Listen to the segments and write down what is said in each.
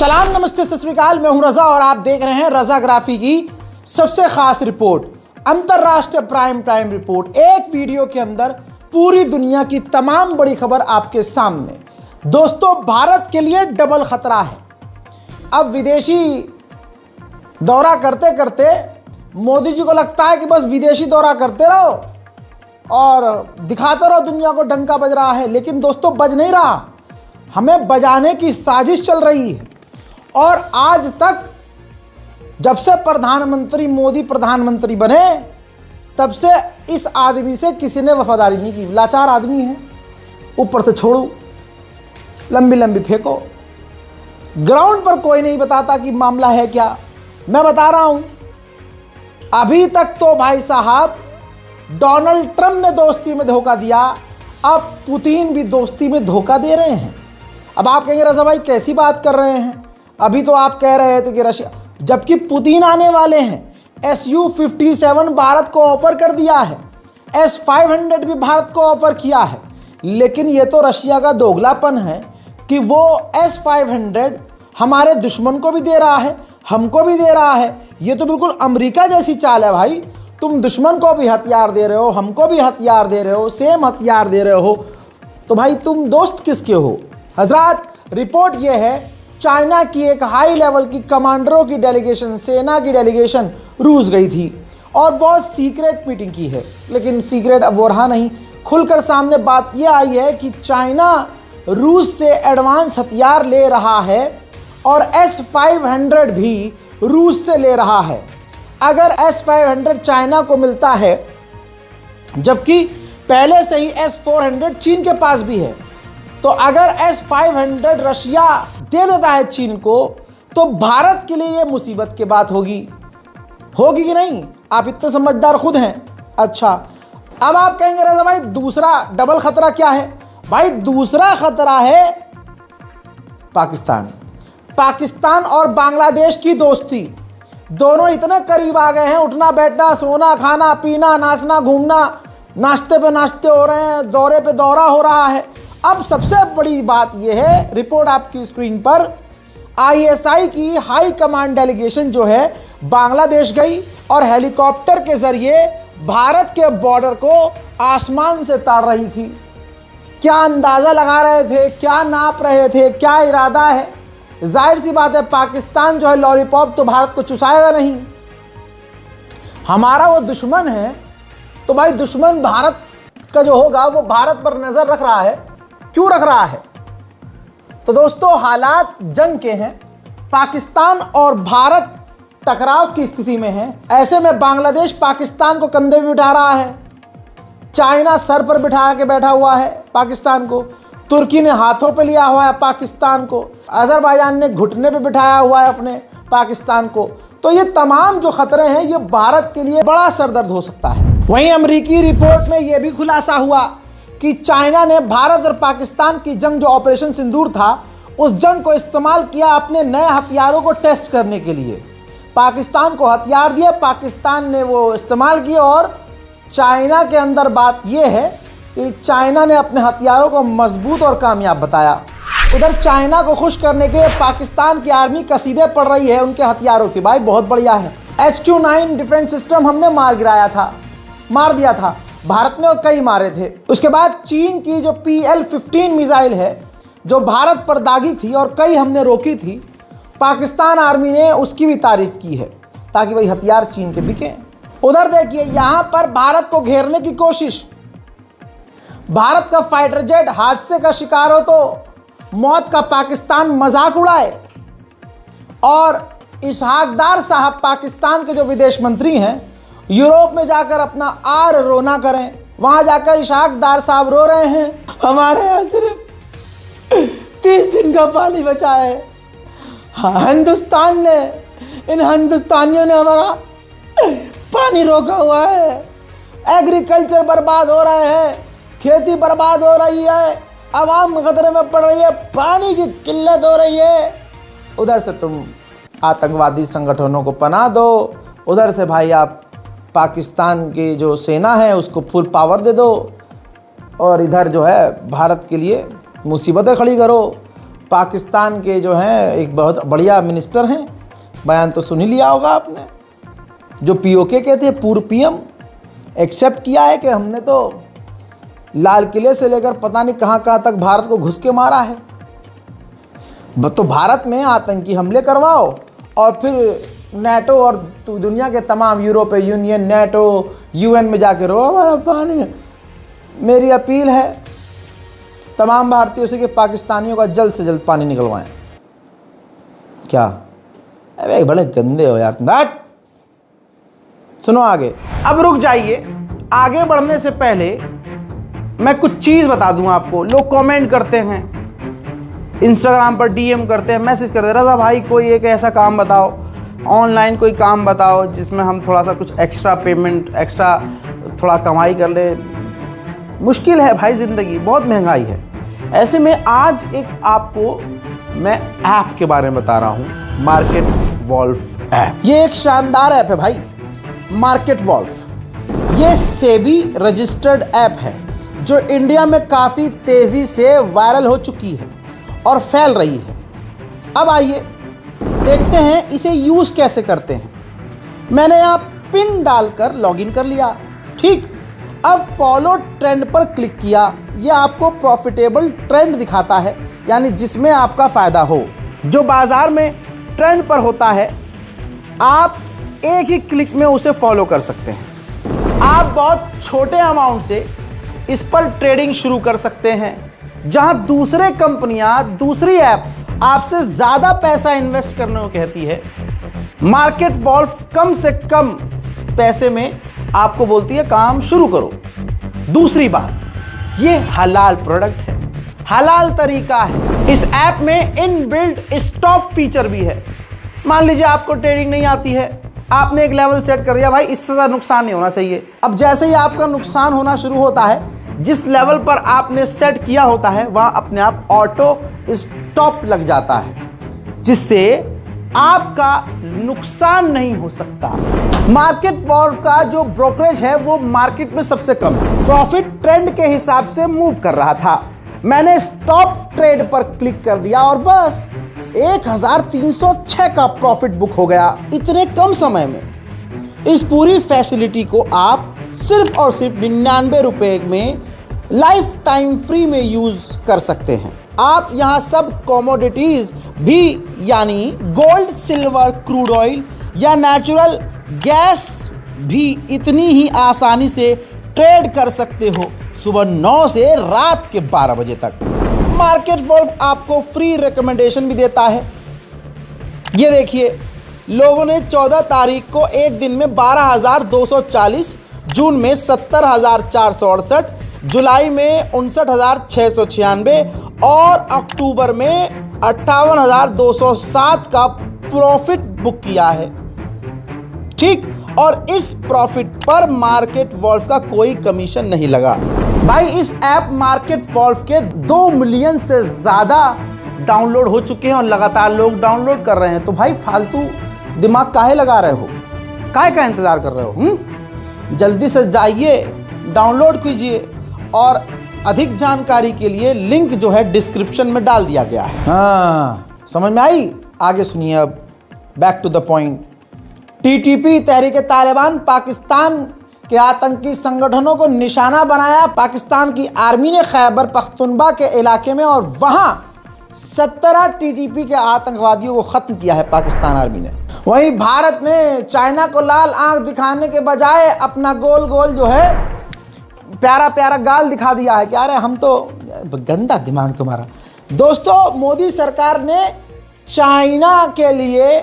सलाम, नमस्ते, सत श्री अकाल। मैं हूं रजा और आप देख रहे हैं रजाग्राफी की सबसे खास रिपोर्ट, अंतरराष्ट्रीय प्राइम टाइम रिपोर्ट। एक वीडियो के अंदर पूरी दुनिया की तमाम बड़ी खबर आपके सामने। दोस्तों, भारत के लिए डबल खतरा है। अब विदेशी दौरा करते करते मोदी जी को लगता है कि बस विदेशी दौरा करते रहो और दिखाते रहो दुनिया को डंका बज रहा है, लेकिन दोस्तों बज नहीं रहा। हमें बजाने की साजिश चल रही है। और आज तक जब से प्रधानमंत्री मोदी प्रधानमंत्री बने तब से इस आदमी से किसी ने वफादारी नहीं की। लाचार आदमी है, ऊपर से छोड़ो, लंबी लंबी फेंको। ग्राउंड पर कोई नहीं बताता कि मामला है क्या। मैं बता रहा हूं, अभी तक तो भाई साहब डोनाल्ड ट्रंप ने दोस्ती में धोखा दिया, अब पुतिन भी दोस्ती में धोखा दे रहे हैं। अब आप कहेंगे रजा भाई कैसी बात कर रहे हैं, अभी तो आप कह रहे थे कि रशिया, जबकि पुतिन आने वाले हैं। Su-57 भारत को ऑफर कर दिया है, S-500 भी भारत को ऑफर किया है, लेकिन ये तो रशिया का दोगलापन है कि वो S-500 हमारे दुश्मन को भी दे रहा है, हमको भी दे रहा है। ये तो बिल्कुल अमेरिका जैसी चाल है भाई। तुम दुश्मन को भी हथियार दे रहे हो, हमको भी हथियार दे रहे हो, सेम हथियार दे रहे हो, तो भाई तुम दोस्त किसके हो। हजरात, रिपोर्ट ये है, चाइना की एक हाई लेवल की कमांडरों की डेलीगेशन, सेना की डेलीगेशन रूस गई थी और बहुत सीक्रेट मीटिंग की है। लेकिन सीक्रेट अब वो रहा नहीं, खुलकर सामने बात ये आई है कि चाइना रूस से एडवांस हथियार ले रहा है और S-500 भी रूस से ले रहा है। अगर S-500 चाइना को मिलता है, जबकि पहले से ही S-400 चीन के पास भी है, तो अगर S-500 रशिया दे देता है चीन को, तो भारत के लिए यह मुसीबत की बात होगी कि नहीं। आप इतने समझदार खुद हैं। अच्छा, अब आप कहेंगे रजा भाई दूसरा डबल खतरा क्या है। भाई दूसरा खतरा है पाकिस्तान और बांग्लादेश की दोस्ती। दोनों इतने करीब आ गए हैं, उठना बैठना, सोना खाना पीना, नाचना घूमना, नाश्ते पे नाश्ते हो रहे हैं, दौरे पे दौरा हो रहा है। अब सबसे बड़ी बात यह है, रिपोर्ट आपकी स्क्रीन पर, ISI की हाई कमांड डेलीगेशन जो है बांग्लादेश गई और हेलीकॉप्टर के जरिए भारत के बॉर्डर को आसमान से ताड़ रही थी। क्या अंदाजा लगा रहे थे, क्या नाप रहे थे, क्या इरादा है। जाहिर सी बात है, पाकिस्तान जो है लॉलीपॉप तो भारत को चुसाएगा नहीं। हमारा वो दुश्मन है, तो भाई दुश्मन भारत का जो होगा वो भारत पर नजर रख रहा है। क्यों रख रहा है? तो दोस्तों, हालात जंग के हैं, पाकिस्तान और भारत टकराव की स्थिति में है। ऐसे में बांग्लादेश पाकिस्तान को कंधे पे बिठा रहा है, चाइना सर पर बिठा के बैठा हुआ है पाकिस्तान को, तुर्की ने हाथों पे लिया हुआ है पाकिस्तान को, अजरबैजान ने घुटने पे बिठाया हुआ है अपने पाकिस्तान को। तो ये तमाम जो खतरे हैं, ये भारत के लिए बड़ा सरदर्द हो सकता है। वहीं अमेरिकी रिपोर्ट में यह भी खुलासा हुआ कि चाइना ने भारत और पाकिस्तान की जंग, जो ऑपरेशन सिंदूर था, उस जंग को इस्तेमाल किया अपने नए हथियारों को टेस्ट करने के लिए। पाकिस्तान को हथियार दिए, पाकिस्तान ने वो इस्तेमाल किए और चाइना के अंदर बात यह है कि चाइना ने अपने हथियारों को मजबूत और कामयाब बताया। उधर चाइना को खुश करने के लिए पाकिस्तान की आर्मी कसीदे पड़ रही है उनके हथियारों की। भाई बहुत बढ़िया है। H-29 डिफेंस सिस्टम हमने मार दिया था, भारत ने कई मारे थे। उसके बाद चीन की जो PL-15 मिसाइल है, जो भारत पर दागी थी और कई हमने रोकी थी, पाकिस्तान आर्मी ने उसकी भी तारीफ की है, ताकि भाई हथियार चीन के बिके। उधर देखिए, यहां पर भारत को घेरने की कोशिश, भारत का फाइटर जेट हादसे का शिकार हो तो मौत का पाकिस्तान मजाक उड़ाए, और इसहाक डार साहब पाकिस्तान के जो विदेश मंत्री हैं, यूरोप में जाकर अपना आर रोना करें। वहां जाकर इसहाक डार साहब रो रहे हैं, हमारे यहाँ सिर्फ 30 दिन का पानी बचा है। हिंदुस्तान ने, इन हिंदुस्तानियों ने हमारा पानी रोका हुआ है। एग्रीकल्चर बर्बाद हो रहे हैं, खेती बर्बाद हो रही है, आवाम खतरे में पड़ रही है, पानी की किल्लत हो रही है। उधर से तुम आतंकवादी संगठनों को पनाह दो, उधर से भाई आप पाकिस्तान की जो सेना है उसको फुल पावर दे दो, और इधर जो है भारत के लिए मुसीबतें खड़ी करो। पाकिस्तान के जो हैं एक बहुत बढ़िया मिनिस्टर हैं, बयान तो सुन ही लिया होगा आपने, जो पीओके के थे, पूर्व पीएम, एक्सेप्ट किया है कि हमने तो लाल किले से लेकर पता नहीं कहाँ कहाँ तक भारत को घुस के मारा है। तो भारत में आतंकी हमले करवाओ और फिर नेटो और दुनिया के तमाम यूरोपीय यूनियन, नेटो, यूएन में जाके रो हमारा पानी। मेरी अपील है तमाम भारतीयों से कि पाकिस्तानियों का जल्द से जल्द पानी निकलवाएं। क्या अरे बड़े गंदे हो यार। बात सुनो आगे। अब रुक जाइए, आगे बढ़ने से पहले मैं कुछ चीज़ बता दूं आपको। लोग कमेंट करते हैं, इंस्टाग्राम पर डीएम करते हैं, मैसेज करते हैं, रज़ा भाई कोई एक ऐसा काम बताओ, ऑनलाइन कोई काम बताओ जिसमें हम थोड़ा सा कुछ एक्स्ट्रा पेमेंट, एक्स्ट्रा थोड़ा कमाई कर ले। मुश्किल है भाई, ज़िंदगी बहुत महंगाई है। ऐसे में आज एक आपको मैं ऐप के बारे में बता रहा हूँ, मार्केट वॉल्फ ऐप। ये एक शानदार ऐप है भाई, मार्केट वॉल्फ। ये सेबी रजिस्टर्ड ऐप है जो इंडिया में काफ़ी तेज़ी से वायरल हो चुकी है और फैल रही है। अब आइए देखते हैं इसे यूज़ कैसे करते हैं। मैंने यहाँ पिन डालकर लॉगिन कर लिया, ठीक। अब फॉलो ट्रेंड पर क्लिक किया। ये आपको प्रॉफिटेबल ट्रेंड दिखाता है, यानी जिसमें आपका फ़ायदा हो, जो बाज़ार में ट्रेंड पर होता है। आप एक ही क्लिक में उसे फॉलो कर सकते हैं। आप बहुत छोटे अमाउंट से इस पर ट्रेडिंग शुरू कर सकते हैं, जहां दूसरे कंपनियां, दूसरी ऐप आपसे ज़्यादा पैसा इन्वेस्ट करने को कहती है। मार्केट वॉल्फ कम से कम पैसे में आपको बोलती है काम शुरू करो। दूसरी बात, ये हलाल प्रोडक्ट है, हलाल तरीका है। इस ऐप में इनबिल्ट स्टॉप फीचर भी है। मान लीजिए आपको ट्रेडिंग नहीं आती है, आपने एक लेवल सेट कर दिया, भाई इससे ज़्यादा नुकसान नहीं होना चाहिए। अब जैसे ही आपका नुकसान होना शुरू होता है, जिस लेवल पर आपने सेट किया होता है वहां अपने आप ऑटो स्टॉप लग जाता है, जिससे आपका नुकसान नहीं हो सकता। मार्केट वॉल्फ का जो ब्रोकरेज है वो मार्केट में सबसे कम है। प्रॉफिट ट्रेंड के हिसाब से मूव कर रहा था। मैंने स्टॉप ट्रेड पर क्लिक कर दिया और बस 1306 का प्रॉफिट बुक हो गया इतने कम समय में। इस पूरी फैसिलिटी को आप सिर्फ और सिर्फ 99 रुपए में लाइफ टाइम फ्री में यूज कर सकते हैं। आप यहां सब कमोडिटीज भी, यानी गोल्ड, सिल्वर, क्रूड ऑयल या नेचुरल गैस भी इतनी ही आसानी से ट्रेड कर सकते हो, सुबह 9 से रात के 12 बजे तक। मार्केट वॉल्फ आपको फ्री रिकमेंडेशन भी देता है। ये देखिए, लोगों ने 14 तारीख को एक दिन में 12,240, जून में 70,468, जुलाई में 59,696 और अक्टूबर में 58,207 का प्रॉफिट बुक किया है, ठीक। और इस प्रॉफिट पर मार्केट वॉल्फ का कोई कमीशन नहीं लगा। भाई इस ऐप मार्केट वॉल्फ के 2 मिलियन से ज़्यादा डाउनलोड हो चुके हैं और लगातार लोग डाउनलोड कर रहे हैं। तो भाई फालतू दिमाग काहे लगा रहे हो, काहे का इंतज़ार कर रहे हो? जल्दी से जाइए, डाउनलोड कीजिए। और अधिक जानकारी के लिए लिंक जो है डिस्क्रिप्शन में डाल दिया गया है। हाँ, समझ में आई? आगे सुनिए। अब back to the point. TTP Tehreek Taliban Pakistan के आतंकी संगठनों को निशाना बनाया। पाकिस्तान की आर्मी ने खैबर पख्तूनख्वा के इलाके में और वहां 17 टीटीपी के आतंकवादियों को खत्म किया है पाकिस्तान आर्मी ने। वहीं भारत ने चाइना को लाल आंख दिखाने के बजाय अपना गोल गोल जो है प्यारा प्यारा गाल दिखा दिया है कि अरे हम तो, गंदा दिमाग तुम्हारा। दोस्तों, मोदी सरकार ने चाइना के लिए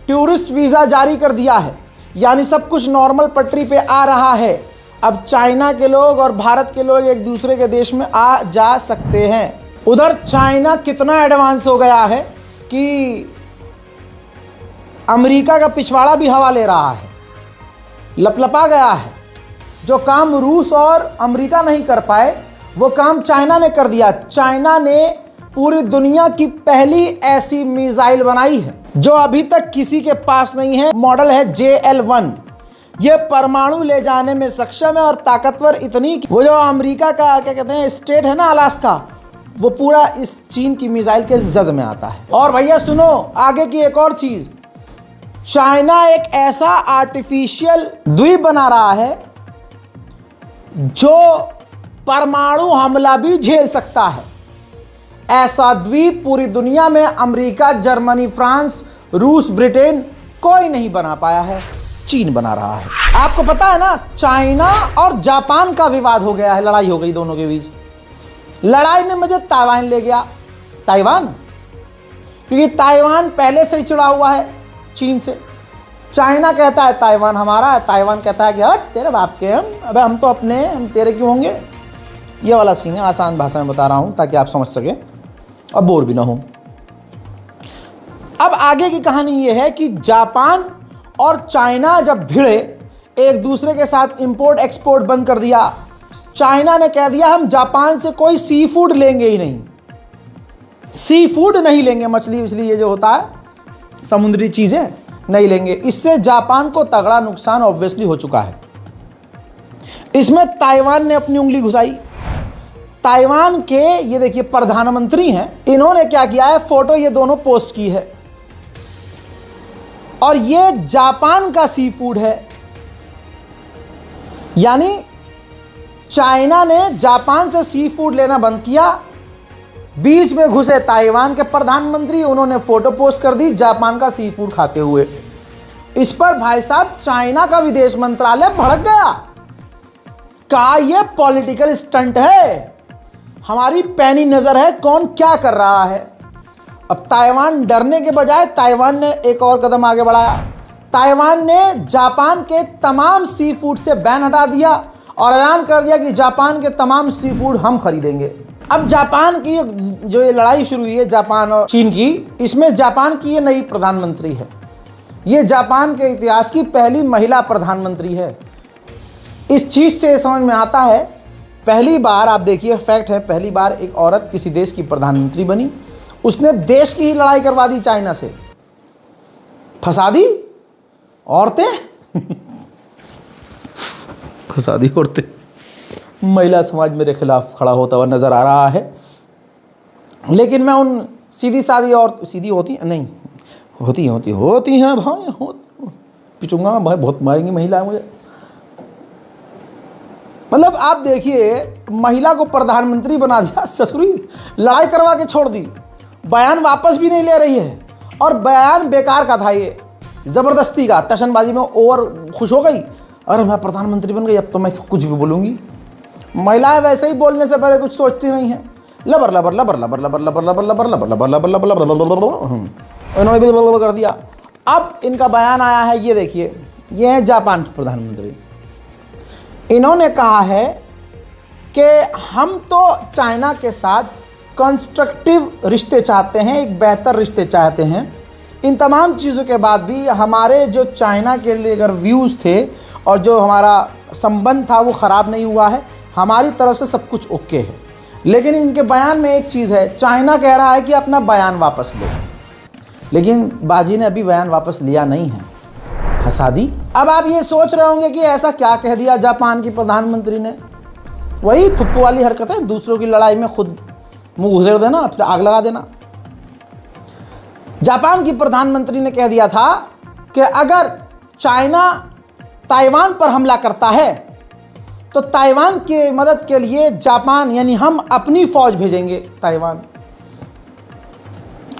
टूरिस्ट वीज़ा जारी कर दिया है, यानी सब कुछ नॉर्मल पटरी पे आ रहा है। अब चाइना के लोग और भारत के लोग एक दूसरे के देश में आ जा सकते हैं। उधर चाइना कितना एडवांस हो गया है कि अमेरिका का पिछवाड़ा भी हवा ले रहा है, लपलपा गया है। जो काम रूस और अमेरिका नहीं कर पाए वो काम चाइना ने कर दिया। चाइना ने पूरी दुनिया की पहली ऐसी मिसाइल बनाई है जो अभी तक किसी के पास नहीं है। मॉडल है JL-1। ये परमाणु ले जाने में सक्षम है और ताकतवर इतनी कि वो जो अमेरिका का क्या कहते हैं स्टेट है ना, अलास्का, वो पूरा इस चीन की मिसाइल के जद में आता है। और भैया सुनो आगे की एक और चीज, चाइना एक ऐसा आर्टिफिशियल द्वीप बना रहा है जो परमाणु हमला भी झेल सकता है। ऐसा द्वीप पूरी दुनिया में अमेरिका, जर्मनी, फ्रांस, रूस, ब्रिटेन कोई नहीं बना पाया है, चीन बना रहा है। आपको पता है ना, चाइना और जापान का विवाद हो गया है, लड़ाई हो गई दोनों के बीच। लड़ाई में मुझे ताइवान ले गया, ताइवान, क्योंकि ताइवान पहले से ही चिड़ा हुआ है चीन से। चाइना कहता है ताइवान हमारा है, ताइवान कहता है कि तेरे बाप के हम, अबे हम तो अपने, हम तेरे क्यों होंगे। ये वाला सीन है, आसान भाषा में बता रहा हूं ताकि आप समझ सके और बोर भी ना हो। अब आगे की कहानी ये है कि जापान और चाइना जब भिड़े, एक दूसरे के साथ इंपोर्ट एक्सपोर्ट बंद कर दिया। चाइना ने कह दिया हम जापान से कोई सी फूड लेंगे ही नहीं, सी फूड नहीं लेंगे, मछली वछली ये जो होता है समुद्री चीजें नहीं लेंगे। इससे जापान को तगड़ा नुकसान ऑब्वियसली हो चुका है। इसमें ताइवान ने अपनी उंगली घुसाई। ताइवान के ये देखिए प्रधानमंत्री हैं, इन्होंने क्या किया है, फोटो ये दोनों पोस्ट की है और ये जापान का सी फूड है। यानी चाइना ने जापान से सी फूड लेना बंद किया, बीच में घुसे ताइवान के प्रधानमंत्री, उन्होंने फोटो पोस्ट कर दी जापान का सी फूड खाते हुए। इस पर भाई साहब चाइना का विदेश मंत्रालय भड़क गया, कहा यह पॉलिटिकल स्टंट है, हमारी पैनी नजर है कौन क्या कर रहा है। अब ताइवान डरने के बजाय ताइवान ने एक और कदम आगे बढ़ाया। ताइवान ने जापान के तमाम सी फूड से बैन हटा दिया और ऐलान कर दिया कि जापान के तमाम सी फूड हम खरीदेंगे। अब जापान की जो ये लड़ाई शुरू हुई है जापान और चीन की, इसमें जापान की ये नई प्रधानमंत्री है। ये जापान के इतिहास की पहली महिला प्रधानमंत्री है। इस चीज़ से समझ में आता है, पहली बार आप देखिए फैक्ट है, पहली बार एक औरत किसी देश की प्रधानमंत्री बनी, उसने देश की ही लड़ाई करवा दी चाइना से, फंसा दी औरतें फंसा दी औरतें। महिला समाज मेरे खिलाफ खड़ा होता हुआ नजर आ रहा है। लेकिन मैं उन सीधी सादी और सीधी होती नहीं होती हैं भाई, पिचूंगा मैं भाई, बहुत मारेंगी महिला मुझे। मतलब आप देखिए, महिला को प्रधानमंत्री बना दिया, ससुरी लड़ाई करवा के छोड़ दी, बयान वापस भी नहीं ले रही है और बयान बेकार का था, ये ज़बरदस्ती का, टशनबाजी में ओवर खुश हो गई, अरे मैं प्रधानमंत्री बन गई अब तो मैं कुछ भी बोलूँगी। महिलाएं वैसे ही बोलने से पहले कुछ सोचती नहीं है, लबर लबर लबर लबर लबर लबर लबर लबर लबर लबर लबर लबर लबर, उन्होंने भी कर दिया। अब इनका बयान आया है, ये देखिए, ये है जापान की प्रधानमंत्री। इन्होंने कहा है कि हम तो चाइना के साथ कंस्ट्रक्टिव रिश्ते चाहते हैं, एक बेहतर रिश्ते चाहते हैं। इन तमाम चीज़ों के बाद भी हमारे जो चाइना के लिए अगर व्यूज़ थे और जो हमारा संबंध था वो ख़राब नहीं हुआ है, हमारी तरफ से सब कुछ ओके है। लेकिन इनके बयान में एक चीज़ है, चाइना कह रहा है कि अपना बयान वापस लो, लेकिन बाजी ने अभी बयान वापस लिया नहीं है, फंसा दी। अब आप ये सोच रहे होंगे कि ऐसा क्या कह दिया जापान की प्रधानमंत्री ने, वही फुप्पू वाली हरकत है, दूसरों की लड़ाई में खुद मुंह घुसेड़ देना फिर आग लगा देना। जापान की प्रधानमंत्री ने कह दिया था कि अगर चाइना ताइवान पर हमला करता है तो ताइवान के मदद के लिए जापान यानी हम अपनी फौज भेजेंगे ताइवान।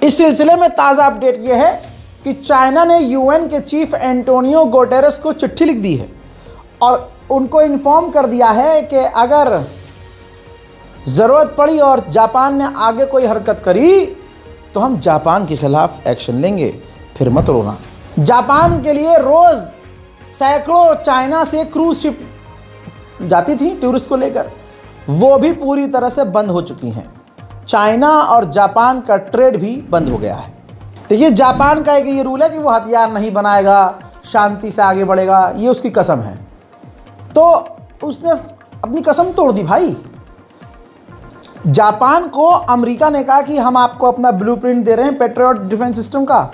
इस सिलसिले में ताज़ा अपडेट यह है कि चाइना ने यूएन के चीफ एंटोनियो गुटेरेस को चिट्ठी लिख दी है और उनको इन्फॉर्म कर दिया है कि अगर ज़रूरत पड़ी और जापान ने आगे कोई हरकत करी तो हम जापान के खिलाफ एक्शन लेंगे, फिर मत रोना। जापान के लिए रोज़ सैकड़ों चाइना से क्रूज शिप जाती थी टूरिस्ट को लेकर, वो भी पूरी तरह से बंद हो चुकी हैं। चाइना और जापान का ट्रेड भी बंद हो गया है। तो ये जापान का एक ये रूल है कि वो हथियार नहीं बनाएगा, शांति से आगे बढ़ेगा, ये उसकी कसम है। तो उसने अपनी कसम तोड़ दी भाई। जापान को अमेरिका ने कहा कि हम आपको अपना ब्लूप्रिंट दे रहे हैं पैट्रियट डिफेंस सिस्टम का,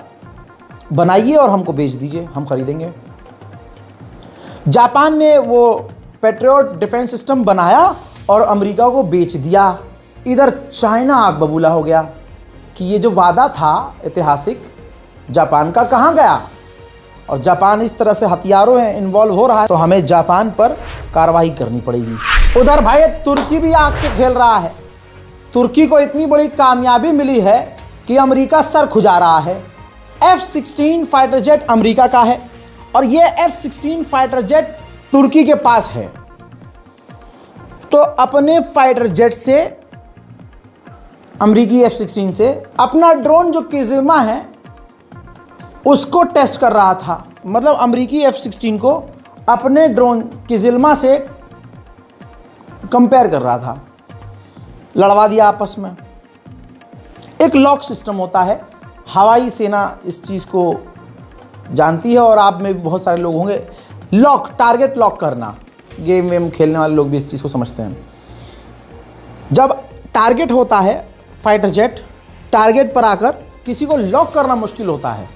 बनाइए और हमको बेच दीजिए, हम खरीदेंगे। जापान ने वो पैट्रियट डिफेंस सिस्टम बनाया और अमेरिका को बेच दिया। इधर चाइना आग बबूला हो गया कि ये जो वादा था ऐतिहासिक जापान का कहाँ गया, और जापान इस तरह से हथियारों में इन्वॉल्व हो रहा है तो हमें जापान पर कार्रवाई करनी पड़ेगी। उधर भाई तुर्की भी आग से खेल रहा है। तुर्की को इतनी बड़ी कामयाबी मिली है कि अमेरिका सर खुजा रहा है। F-16 फाइटर जेट अमेरिका का है और ये F-16 फाइटर जेट तुर्की के पास है। तो अपने फाइटर जेट से, अमेरिकी F-16 से अपना ड्रोन जो किज़िल्मा है उसको टेस्ट कर रहा था। मतलब अमेरिकी F-16 को अपने ड्रोन किज़िल्मा से कंपेयर कर रहा था, लड़वा दिया आपस में। एक लॉक सिस्टम होता है, हवाई सेना इस चीज़ को जानती है और आप में भी बहुत सारे लोग होंगे। लॉक, टारगेट लॉक करना, गेम वेम खेलने वाले लोग भी इस चीज़ को समझते हैं। जब टारगेट होता है फाइटर जेट, टारगेट पर आकर किसी को लॉक करना मुश्किल होता है।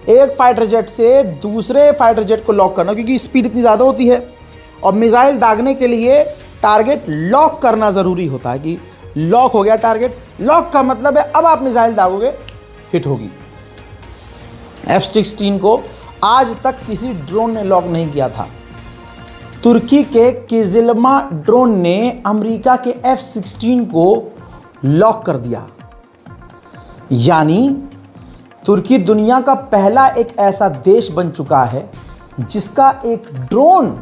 एक फाइटर जेट से दूसरे फाइटर जेट को लॉक करना, क्योंकि स्पीड इतनी ज़्यादा होती है और मिसाइल दागने के लिए टारगेट लॉक करना ज़रूरी होता है कि लॉक हो गया टारगेट। लॉक का मतलब है अब आप मिसाइल दागोगे हिट होगी। F-16 को आज तक किसी ड्रोन ने लॉक नहीं किया था। तुर्की के किज़िल्मा ड्रोन ने अमेरिका के F-16 को लॉक कर दिया। यानी तुर्की दुनिया का पहला एक ऐसा देश बन चुका है जिसका एक ड्रोन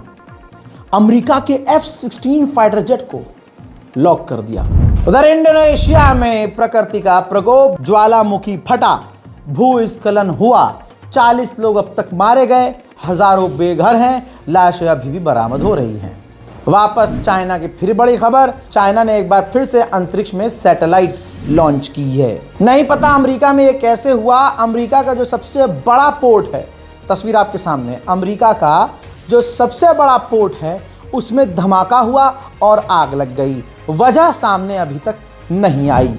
अमेरिका के F-16 फाइटर जेट को लॉक कर दिया। उधर इंडोनेशिया में प्रकृति का प्रकोप, ज्वालामुखी फटा, भूस्खलन हुआ, 40 लोग अब तक मारे गए, हजारों बेघर हैं, लाशें अभी भी बरामद हो रही हैं। वापस चाइना की फिर बड़ी खबर, चाइना ने एक बार फिर से अंतरिक्ष में सैटेलाइट लॉन्च की है। नहीं पता अमेरिका में ये कैसे हुआ। अमेरिका का जो सबसे बड़ा पोर्ट है, तस्वीर आपके सामने, अमेरिका का जो सबसे बड़ा पोर्ट है उसमें धमाका हुआ और आग लग गई। वजह सामने अभी तक नहीं आई।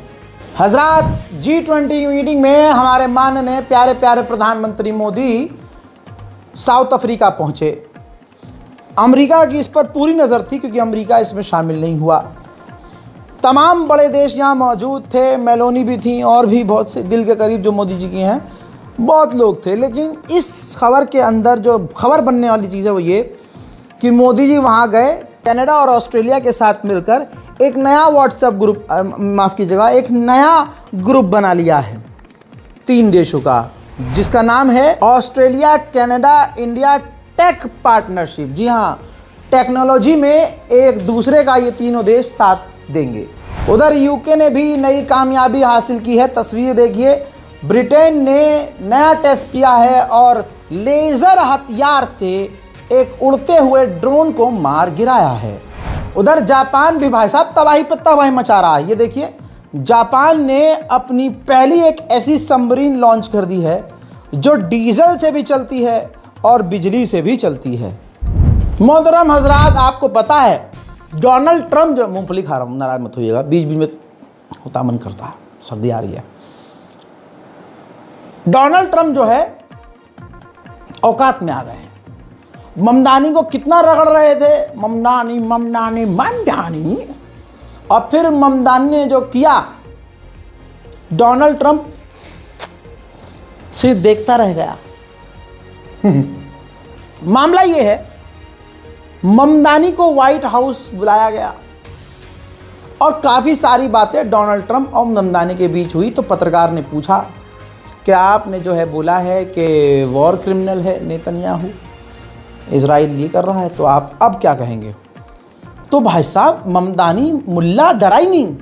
हजरात, G20 मीटिंग में हमारे माननीय प्यारे प्यारे प्रधानमंत्री मोदी साउथ अफ्रीका पहुंचे। अमेरिका की इस पर पूरी नज़र थी क्योंकि अमेरिका इसमें शामिल नहीं हुआ। तमाम बड़े देश यहाँ मौजूद थे, मेलोनी भी थी और भी बहुत से दिल के करीब जो मोदी जी की हैं बहुत लोग थे। लेकिन इस खबर के अंदर जो खबर बनने वाली चीज़ है वो ये कि मोदी जी वहाँ गए, कनाडा और ऑस्ट्रेलिया के साथ मिलकर एक नया व्हाट्सएप ग्रुप, माफ़ कीजिएगा, एक नया ग्रुप बना लिया है 3 देशों का, जिसका नाम है Australia Canada India tech partnership. जी हाँ, टेक्नोलॉजी में एक दूसरे का ये तीनों देश साथ देंगे। उधर यूके ने भी नई कामयाबी हासिल की है। तस्वीर देखिए, ब्रिटेन ने नया टेस्ट किया है और लेज़र हथियार से एक उड़ते हुए ड्रोन को मार गिराया है। उधर जापान भी भाई साहब तबाही पर तबाही मचा रहा है। ये देखिए, जापान ने अपनी पहली एक ऐसी सबमरीन लॉन्च कर दी है जो डीजल से भी चलती है और बिजली से भी चलती है। मोहतरम हजरात, आपको पता है डोनाल्ड ट्रंप, जो मूंगफली खा रहा हूँ नाराज मत होइएगा, बीच बीच में होता मन करता है, सर्दी आ रही है। डोनाल्ड ट्रंप जो है औकात में आ गए हैं। ममदानी को कितना रगड़ रहे थे, ममदानी ममदानी ममदानी, और फिर ममदानी ने जो किया, डोनाल्ड ट्रंप सिर्फ देखता रह गया। मामला ये है, ममदानी को व्हाइट हाउस बुलाया गया और काफ़ी सारी बातें डोनाल्ड ट्रंप और ममदानी के बीच हुई। तो पत्रकार ने पूछा कि आपने जो है बोला है कि वॉर क्रिमिनल है नेतन्याहू, इजराइल ये कर रहा है, तो आप अब क्या कहेंगे? तो भाई साहब ममदानी मुल्ला डरा ही नहीं।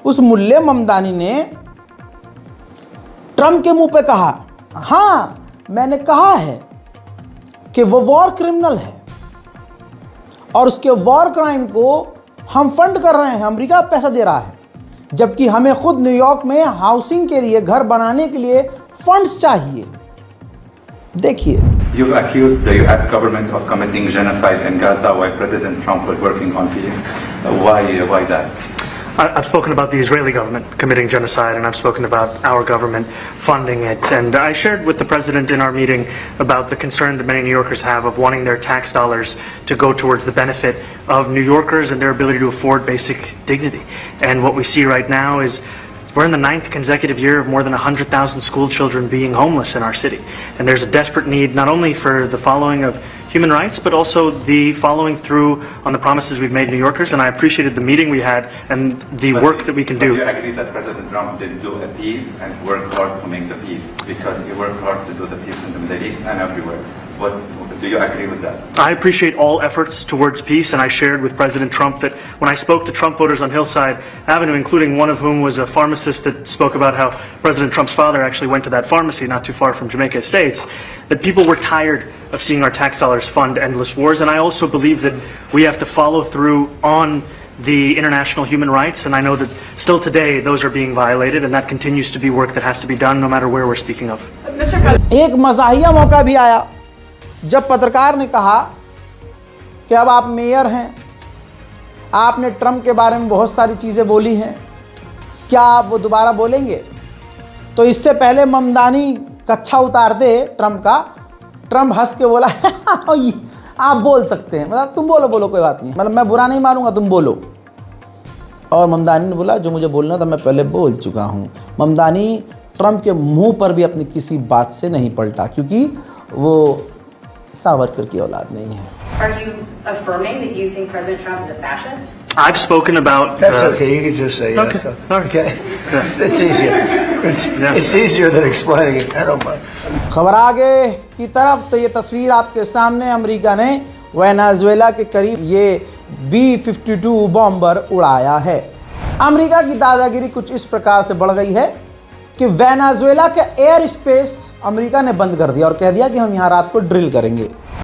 उस मुल्ले ममदानी ने ट्रंप के मुंह पे कहा, हाँ मैंने कहा है कि वो वॉर क्रिमिनल है और उसके वॉर क्राइम को हम फंड कर रहे हैं, अमेरिका पैसा दे रहा है, जबकि हमें खुद न्यूयॉर्क में हाउसिंग के लिए, घर बनाने के लिए फंड्स चाहिए। देखिए, You've accused the US government of committing genocide in Gaza while President Trump was working on peace. Why that? I've spoken about the Israeli government committing genocide, and I've spoken about our government funding it. And I shared with the president in our meeting about the concern that many New Yorkers have of wanting their tax dollars to go towards the benefit of New Yorkers and their ability to afford basic dignity. And what we see right now is we're in the 9th consecutive year of more than 100,000 school children being homeless in our city. And there's a desperate need not only for the following of human rights, but also the following through on the promises we've made New Yorkers. And I appreciated the meeting we had and the work that we can do. Do you agree that President Trump did do a peace and work hard to make the peace? Because he worked hard to do the peace in the Middle East and everywhere. Do you agree with that? I appreciate all efforts towards peace, and I shared with President Trump that when I spoke to Trump voters on Hillside Avenue, including one of whom was a pharmacist that spoke about how President Trump's father actually went to that pharmacy not too far from Jamaica Estates, that people were tired of seeing our tax dollars fund endless wars. And I also believe that we have to follow through on the international human rights, and I know that still today those are being violated, and that continues to be work that has to be done no matter where we're speaking of. एक मज़ाहिया मौका भी आया जब पत्रकार ने कहा कि अब आप मेयर हैं, आपने ट्रंप के बारे में बहुत सारी चीज़ें बोली हैं, क्या आप वो दोबारा बोलेंगे? तो इससे पहले ममदानी कच्छा उतारते ट्रंप का, ट्रंप हंस के बोला आप बोल सकते हैं, मतलब तुम बोलो कोई बात नहीं, मतलब मैं बुरा नहीं मानूंगा, तुम बोलो। और ममदानी ने बोला जो मुझे बोलना था मैं पहले बोल चुका हूँ। ममदानी ट्रंप के मुंह पर भी अपनी किसी बात से नहीं पलटा, क्योंकि वो सावरकर की औलाद नहीं है। Are you affirming that you think President Trump is a fascist? I've spoken about... That's okay, you can just say yes. Okay. It's easier. It's easier than explaining it. I don't mind. खबर आगे की तरफ तो ये तस्वीर आपके सामने, America ने वेनेजुएला के करीब ये B-52 बॉम्बर उड़ाया है। अमेरिका की दादागिरी कुछ इस प्रकार से बढ़ गई है कि वेनेजुएला के एयर स्पेस अमेरिका ने बंद कर दिया और कह दिया कि हम यहाँ रात को ड्रिल करेंगे।